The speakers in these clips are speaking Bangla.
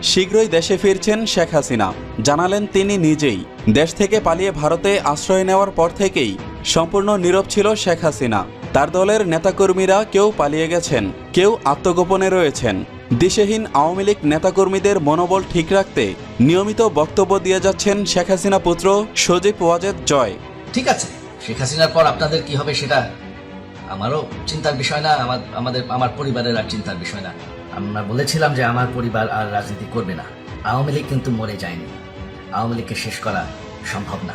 শীঘ্রই দেশে ফিরছেন শেখ হাসিনা। জানালেন তিনি নিজেই, দেশ থেকে পালিয়ে ভারতে আশ্রয় নেওয়ার পর থেকেই সম্পূর্ণ নীরব ছিল শেখ হাসিনা। তার দলের নেতাকর্মীরা কেউ পালিয়ে গেছেন, কেউ আত্মগোপনে রয়েছেন। দিশেহীন আওয়ামী লীগ নেতাকর্মীদের মনোবল ঠিক রাখতে নিয়মিত বক্তব্য দিয়ে যাচ্ছেন শেখ হাসিনা পুত্র সজীব ওয়াজেদ জয়। ঠিক আছে, শেখ হাসিনার পর আপনাদের কি হবে সেটা আমারও চিন্তার বিষয় না, আমার পরিবারের আর চিন্তার বিষয় না। আমরা বলেছিলাম যে আমার পরিবার আর রাজনীতি করবে না। আওয়ামী লীগ কিন্তু মরে যায়নি, আওয়ামী লীগকে শেষ করা সম্ভব না।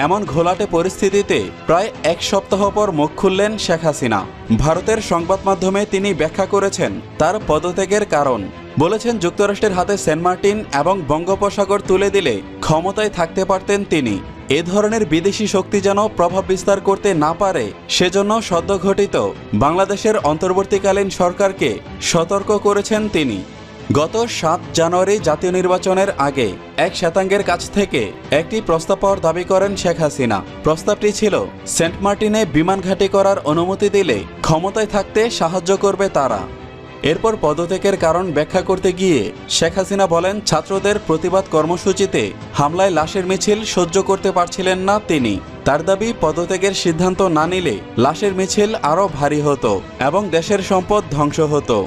এমন ঘোলাটে পরিস্থিতিতে প্রায় এক সপ্তাহ পর মুখ খুললেন শেখ হাসিনা। ভারতের সংবাদ মাধ্যমে তিনি ব্যাখ্যা করেছেন তার পদত্যাগের কারণ। বলেছেন যুক্তরাষ্ট্রের হাতে সেন্ট মার্টিন এবং বঙ্গোপসাগর তুলে দিলে ক্ষমতায় থাকতে পারতেন তিনি। এ ধরনের বিদেশি শক্তি যেন প্রভাব বিস্তার করতে না পারে, সেজন্য সদ্যঘটিত বাংলাদেশের অন্তর্বর্তীকালীন সরকারকে সতর্ক করেছেন তিনি। গত ৭ জানুয়ারি জাতীয় নির্বাচনের আগে এক শ্বেতাঙ্গের কাছ থেকে একটি প্রস্তাব পাওয়ার দাবি করেন শেখ হাসিনা। প্রস্তাবটি ছিল সেন্ট মার্টিনে বিমান ঘাঁটি করার অনুমতি দিলে ক্ষমতায় থাকতে সাহায্য করবে তারা। এরপর পদত্যাগের কারণ ব্যাখ্যা করতে গিয়ে শেখ হাসিনা বলেন ছাত্রদের প্রতিবাদ কর্মসূচিতে হামলায় লাশের মিছিল সহ্য করতে পারছিলেন না তিনি। তার দাবি পদত্যাগের সিদ্ধান্ত না নিলে লাশের মিছিল আরও ভারী হতো এবং দেশের সম্পদ ধ্বংস হতো।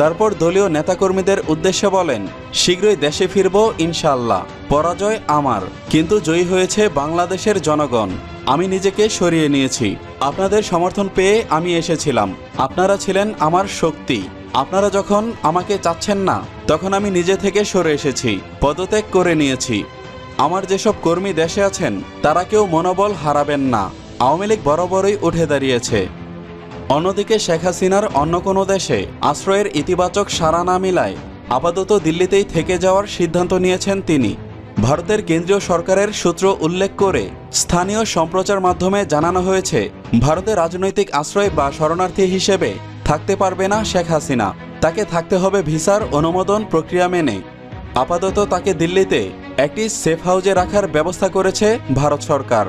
তারপর দলীয় নেতাকর্মীদের উদ্দেশ্যে বলেন, শীঘ্রই দেশে ফিরব ইনশাআল্লাহ। পরাজয় আমার, কিন্তু জয়ী হয়েছে বাংলাদেশের জনগণ। আমি নিজেকে সরিয়ে নিয়েছি। আপনাদের সমর্থন পেয়ে আমি এসেছিলাম। আপনারা ছিলেন আমার শক্তি। আপনারা যখন আমাকে চাচ্ছেন না, তখন আমি নিজে থেকে সরে এসেছি, পদত্যাগ করে নিয়েছি। আমার যেসব কর্মী দেশে আছেন তারা কেউ মনোবল হারাবেন না। আওয়ামী লীগ বরাবরই উঠে দাঁড়িয়েছে। অন্যদিকে শেখ হাসিনার অন্য কোনো দেশে আশ্রয়ের ইতিবাচক সাড়া না মিলায় আপাতত দিল্লিতেই থেকে যাওয়ার সিদ্ধান্ত নিয়েছেন তিনি। ভারতের কেন্দ্রীয় সরকারের সূত্র উল্লেখ করে স্থানীয় সম্প্রচার মাধ্যমে জানানো হয়েছে, ভারতে রাজনৈতিক আশ্রয় বা শরণার্থী হিসেবে থাকতে পারবে না শেখ হাসিনা। তাকে থাকতে হবে ভিসার অনুমোদন প্রক্রিয়া মেনে। আপাতত তাকে দিল্লিতে একটি সেফ হাউজে রাখার ব্যবস্থা করেছে ভারত সরকার।